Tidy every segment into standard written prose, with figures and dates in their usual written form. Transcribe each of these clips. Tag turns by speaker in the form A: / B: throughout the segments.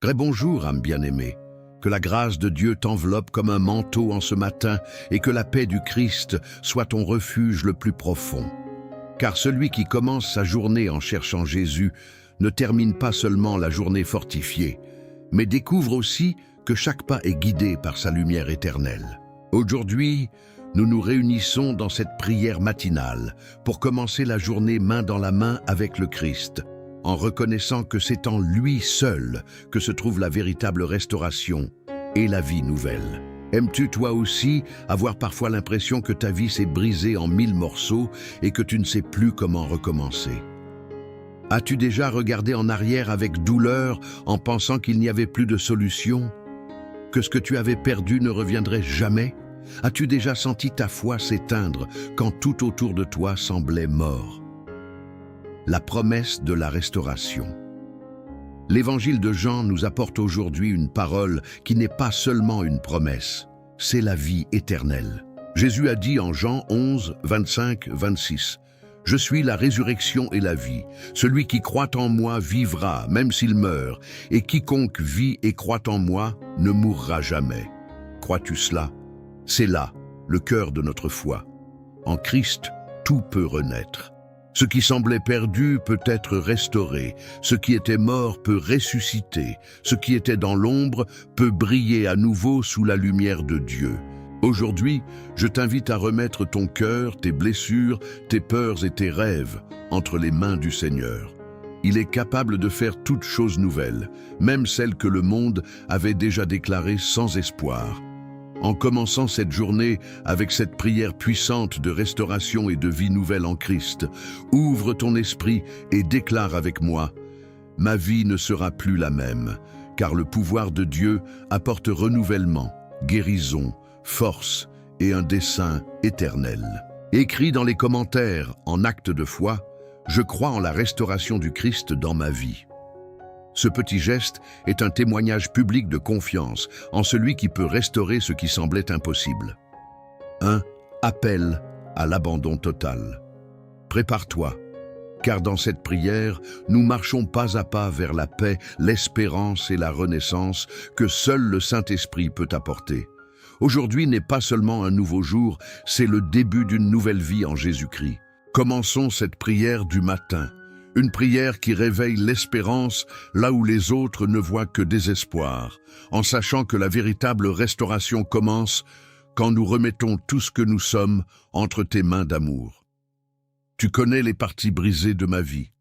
A: Très bonjour, âme bien-aimée. Que la grâce de Dieu t'enveloppe comme un manteau en ce matin et que la paix du Christ soit ton refuge le plus profond. Car celui qui commence sa journée en cherchant Jésus ne termine pas seulement la journée fortifiée, mais découvre aussi que chaque pas est guidé par sa lumière éternelle. Aujourd'hui, nous nous réunissons dans cette prière matinale pour commencer la journée main dans la main avec le Christ, en reconnaissant que c'est en lui seul que se trouve la véritable restauration et la vie nouvelle. Aimes-tu toi aussi avoir parfois l'impression que ta vie s'est brisée en 1000 morceaux et que tu ne sais plus comment recommencer? As-tu déjà regardé en arrière avec douleur en pensant qu'il n'y avait plus de solution? Que ce que tu avais perdu ne reviendrait jamais? As-tu déjà senti ta foi s'éteindre quand tout autour de toi semblait mort? La promesse de la restauration. L'Évangile de Jean nous apporte aujourd'hui une parole qui n'est pas seulement une promesse, c'est la vie éternelle. Jésus a dit en Jean 11, 25, 26, « Je suis la résurrection et la vie. Celui qui croit en moi vivra, même s'il meurt, et quiconque vit et croit en moi ne mourra jamais. » Crois-tu cela? C'est là le cœur de notre foi. En Christ, tout peut renaître. Ce qui semblait perdu peut être restauré, ce qui était mort peut ressusciter, ce qui était dans l'ombre peut briller à nouveau sous la lumière de Dieu. Aujourd'hui, je t'invite à remettre ton cœur, tes blessures, tes peurs et tes rêves entre les mains du Seigneur. Il est capable de faire toutes choses nouvelles, même celles que le monde avait déjà déclarées sans espoir. En commençant cette journée avec cette prière puissante de restauration et de vie nouvelle en Christ, ouvre ton esprit et déclare avec moi « Ma vie ne sera plus la même, car le pouvoir de Dieu apporte renouvellement, guérison, force et un dessein éternel. » Écris dans les commentaires, en acte de foi, « Je crois en la restauration du Christ dans ma vie. » Ce petit geste est un témoignage public de confiance en celui qui peut restaurer ce qui semblait impossible. 1. Appel à l'abandon total. Prépare-toi, car dans cette prière, nous marchons pas à pas vers la paix, l'espérance et la renaissance que seul le Saint-Esprit peut apporter. Aujourd'hui n'est pas seulement un nouveau jour, c'est le début d'une nouvelle vie en Jésus-Christ. Commençons cette prière du matin. Une prière qui réveille l'espérance là où les autres ne voient que désespoir, en sachant que la véritable restauration commence quand nous remettons tout ce que nous sommes entre tes mains d'amour. Tu connais les parties brisées de ma vie,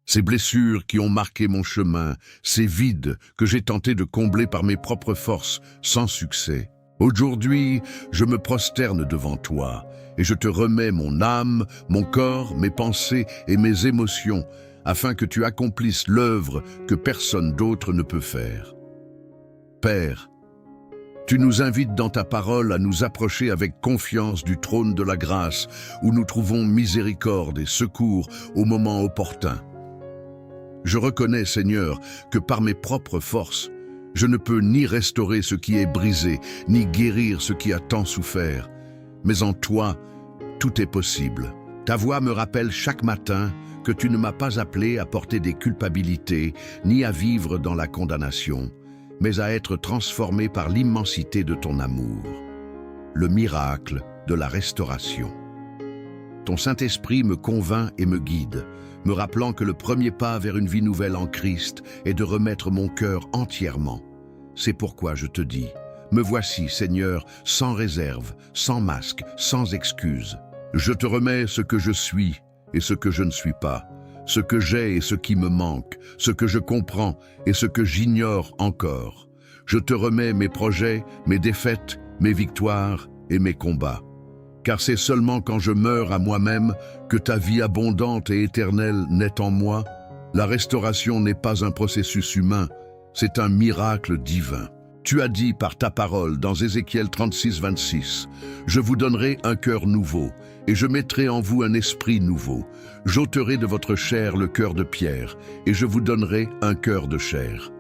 A: ces blessures qui ont marqué mon chemin, ces vides que j'ai tenté de combler par mes propres forces sans succès. Aujourd'hui, je me prosterne devant toi et je te remets mon âme, mon corps, mes pensées et mes émotions afin que tu accomplisses l'œuvre que personne d'autre ne peut faire. Père, tu nous invites dans ta parole à nous approcher avec confiance du trône de la grâce où nous trouvons miséricorde et secours au moment opportun. Je reconnais, Seigneur, que par mes propres forces, je ne peux ni restaurer ce qui est brisé, ni guérir ce qui a tant souffert. Mais en toi, tout est possible. Ta voix me rappelle chaque matin que tu ne m'as pas appelé à porter des culpabilités, ni à vivre dans la condamnation, mais à être transformé par l'immensité de ton amour. Le miracle de la restauration. Ton Saint-Esprit me convainc et me guide, me rappelant que le premier pas vers une vie nouvelle en Christ est de remettre mon cœur entièrement. C'est pourquoi je te dis, me voici, Seigneur, sans réserve, sans masque, sans excuse. Je te remets ce que je suis et ce que je ne suis pas, ce que j'ai et ce qui me manque, ce que je comprends et ce que j'ignore encore. Je te remets mes projets, mes défaites, mes victoires et mes combats. Car c'est seulement quand je meurs à moi-même que ta vie abondante et éternelle naît en moi. La restauration n'est pas un processus humain, c'est un miracle divin. Tu as dit par ta parole dans Ézéchiel 36, 26, « Je vous donnerai un cœur nouveau, et je mettrai en vous un esprit nouveau. J'ôterai de votre chair le cœur de pierre, et je vous donnerai un cœur de chair. »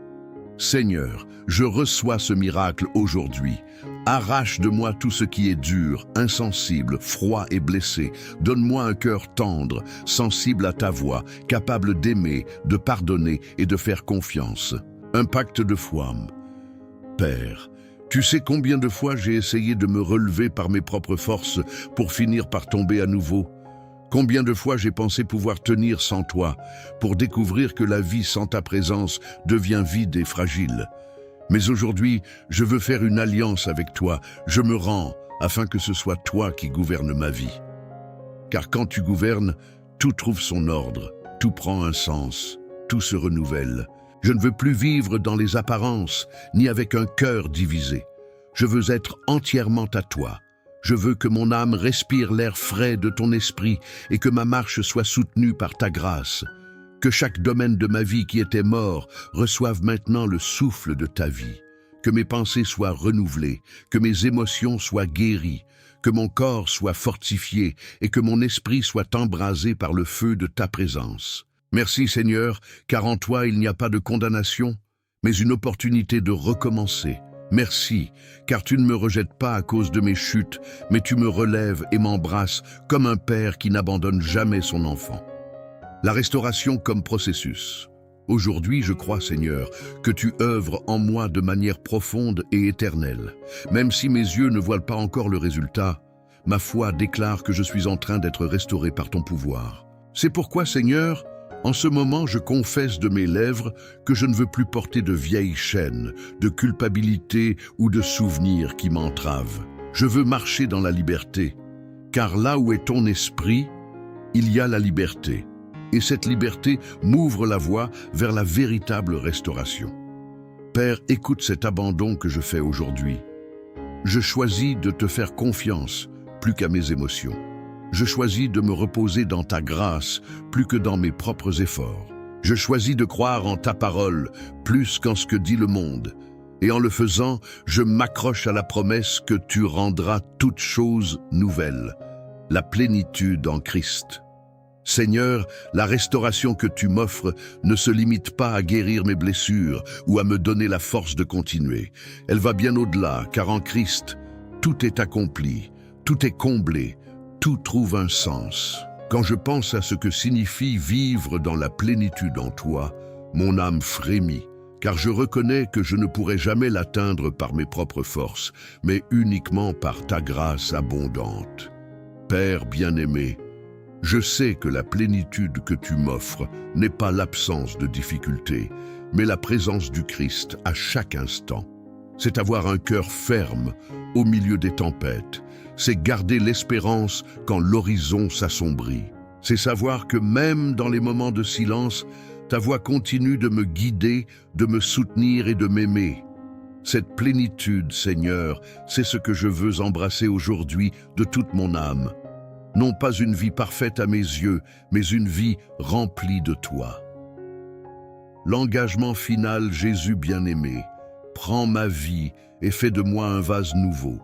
A: Seigneur, je reçois ce miracle aujourd'hui. Arrache de moi tout ce qui est dur, insensible, froid et blessé. Donne-moi un cœur tendre, sensible à ta voix, capable d'aimer, de pardonner et de faire confiance. Un pacte de foi. Père, tu sais combien de fois j'ai essayé de me relever par mes propres forces pour finir par tomber à nouveau. Combien de fois j'ai pensé pouvoir tenir sans toi, pour découvrir que la vie sans ta présence devient vide et fragile. Mais aujourd'hui, je veux faire une alliance avec toi. Je me rends afin que ce soit toi qui gouvernes ma vie. Car quand tu gouvernes, tout trouve son ordre, tout prend un sens, tout se renouvelle. Je ne veux plus vivre dans les apparences, ni avec un cœur divisé. Je veux être entièrement à toi. Je veux que mon âme respire l'air frais de ton esprit et que ma marche soit soutenue par ta grâce. Que chaque domaine de ma vie qui était mort reçoive maintenant le souffle de ta vie. Que mes pensées soient renouvelées, que mes émotions soient guéries, que mon corps soit fortifié et que mon esprit soit embrasé par le feu de ta présence. Merci Seigneur, car en toi il n'y a pas de condamnation, mais une opportunité de recommencer. Merci, car tu ne me rejettes pas à cause de mes chutes, mais tu me relèves et m'embrasses comme un père qui n'abandonne jamais son enfant. La restauration comme processus. Aujourd'hui, je crois, Seigneur, que tu œuvres en moi de manière profonde et éternelle. Même si mes yeux ne voient pas encore le résultat, ma foi déclare que je suis en train d'être restauré par ton pouvoir. C'est pourquoi, Seigneur, en ce moment, je confesse de mes lèvres que je ne veux plus porter de vieilles chaînes, de culpabilité ou de souvenirs qui m'entravent. Je veux marcher dans la liberté, car là où est ton esprit, il y a la liberté. Et cette liberté m'ouvre la voie vers la véritable restauration. Père, écoute cet abandon que je fais aujourd'hui. Je choisis de te faire confiance plus qu'à mes émotions. Je choisis de me reposer dans ta grâce plus que dans mes propres efforts. Je choisis de croire en ta parole plus qu'en ce que dit le monde. Et en le faisant, je m'accroche à la promesse que tu rendras toutes choses nouvelles, la plénitude en Christ. Seigneur, la restauration que tu m'offres ne se limite pas à guérir mes blessures ou à me donner la force de continuer. Elle va bien au-delà, car en Christ, tout est accompli, tout est comblé, tout trouve un sens. Quand je pense à ce que signifie vivre dans la plénitude en toi, mon âme frémit, car je reconnais que je ne pourrai jamais l'atteindre par mes propres forces, mais uniquement par ta grâce abondante. Père bien-aimé, je sais que la plénitude que tu m'offres n'est pas l'absence de difficultés, mais la présence du Christ à chaque instant. C'est avoir un cœur ferme au milieu des tempêtes. C'est garder l'espérance quand l'horizon s'assombrit. C'est savoir que même dans les moments de silence, ta voix continue de me guider, de me soutenir et de m'aimer. Cette plénitude, Seigneur, c'est ce que je veux embrasser aujourd'hui de toute mon âme. Non pas une vie parfaite à mes yeux, mais une vie remplie de toi. L'engagement final, Jésus bien-aimé, prends ma vie et fais de moi un vase nouveau.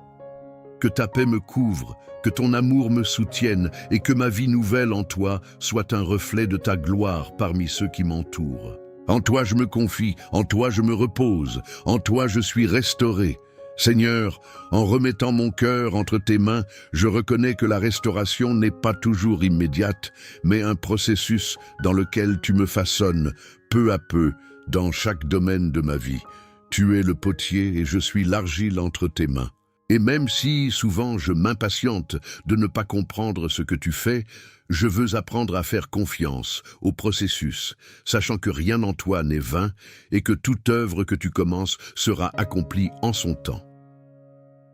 A: Que ta paix me couvre, que ton amour me soutienne et que ma vie nouvelle en toi soit un reflet de ta gloire parmi ceux qui m'entourent. En toi je me confie, en toi je me repose, en toi je suis restauré. Seigneur, en remettant mon cœur entre tes mains, je reconnais que la restauration n'est pas toujours immédiate, mais un processus dans lequel tu me façonnes, peu à peu, dans chaque domaine de ma vie. Tu es le potier et je suis l'argile entre tes mains. Et même si souvent je m'impatiente de ne pas comprendre ce que tu fais, je veux apprendre à faire confiance au processus, sachant que rien en toi n'est vain et que toute œuvre que tu commences sera accomplie en son temps.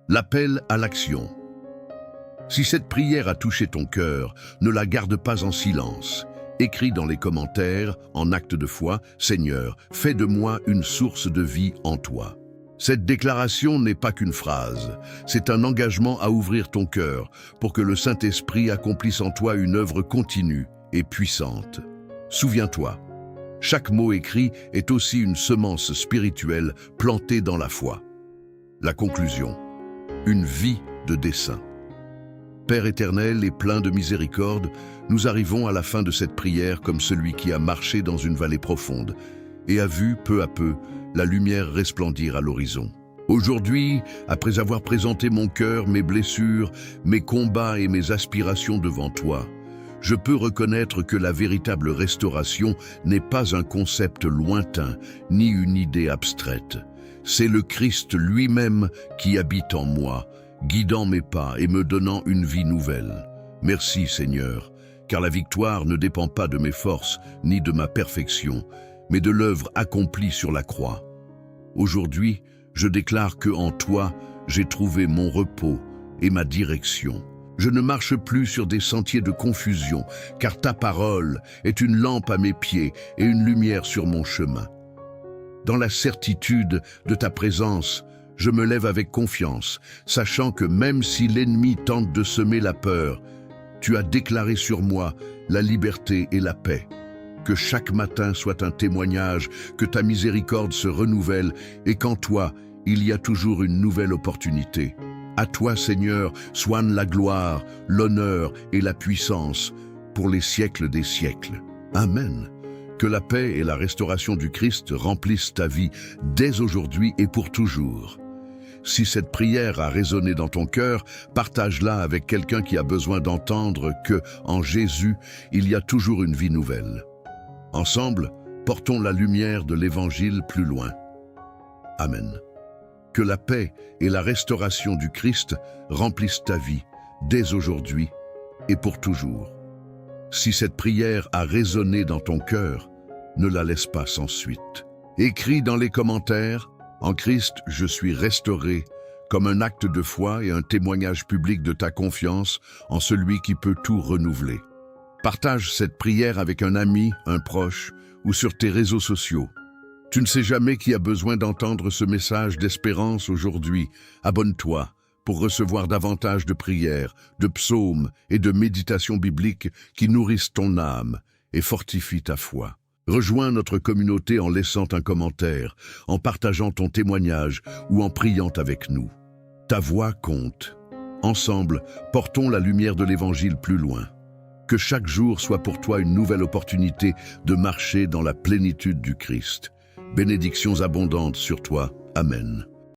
A: L'appel à l'action. Si cette prière a touché ton cœur, ne la garde pas en silence. Écris dans les commentaires, en acte de foi, « Seigneur, fais de moi une source de vie en toi ». Cette déclaration n'est pas qu'une phrase, c'est un engagement à ouvrir ton cœur pour que le Saint-Esprit accomplisse en toi une œuvre continue et puissante. Souviens-toi, chaque mot écrit est aussi une semence spirituelle plantée dans la foi. La conclusion, une vie de dessein. Père éternel et plein de miséricorde, nous arrivons à la fin de cette prière comme celui qui a marché dans une vallée profonde et a vu peu à peu la lumière resplendir à l'horizon. Aujourd'hui, après avoir présenté mon cœur, mes blessures, mes combats et mes aspirations devant toi, je peux reconnaître que la véritable restauration n'est pas un concept lointain, ni une idée abstraite. C'est le Christ lui-même qui habite en moi, guidant mes pas et me donnant une vie nouvelle. Merci Seigneur, car la victoire ne dépend pas de mes forces ni de ma perfection, mais de l'œuvre accomplie sur la croix. Aujourd'hui, je déclare que en toi, j'ai trouvé mon repos et ma direction. Je ne marche plus sur des sentiers de confusion, car ta parole est une lampe à mes pieds et une lumière sur mon chemin. Dans la certitude de ta présence, je me lève avec confiance, sachant que même si l'ennemi tente de semer la peur, tu as déclaré sur moi la liberté et la paix. Que chaque matin soit un témoignage, que ta miséricorde se renouvelle et qu'en toi, il y a toujours une nouvelle opportunité. À toi, Seigneur, soient la gloire, l'honneur et la puissance pour les siècles des siècles. Amen. Que la paix et la restauration du Christ remplissent ta vie dès aujourd'hui et pour toujours. Si cette prière a résonné dans ton cœur, partage-la avec quelqu'un qui a besoin d'entendre que, en Jésus, il y a toujours une vie nouvelle. Ensemble, portons la lumière de l'Évangile plus loin. Amen. Que la paix et la restauration du Christ remplissent ta vie dès aujourd'hui et pour toujours. Si cette prière a résonné dans ton cœur, ne la laisse pas sans suite. Écris dans les commentaires « En Christ, je suis restauré » comme un acte de foi et un témoignage public de ta confiance en celui qui peut tout renouveler. Partage cette prière avec un ami, un proche ou sur tes réseaux sociaux. Tu ne sais jamais qui a besoin d'entendre ce message d'espérance aujourd'hui. Abonne-toi pour recevoir davantage de prières, de psaumes et de méditations bibliques qui nourrissent ton âme et fortifient ta foi. Rejoins notre communauté en laissant un commentaire, en partageant ton témoignage ou en priant avec nous. Ta voix compte. Ensemble, portons la lumière de l'Évangile plus loin. Que chaque jour soit pour toi une nouvelle opportunité de marcher dans la plénitude du Christ. Bénédictions abondantes sur toi. Amen.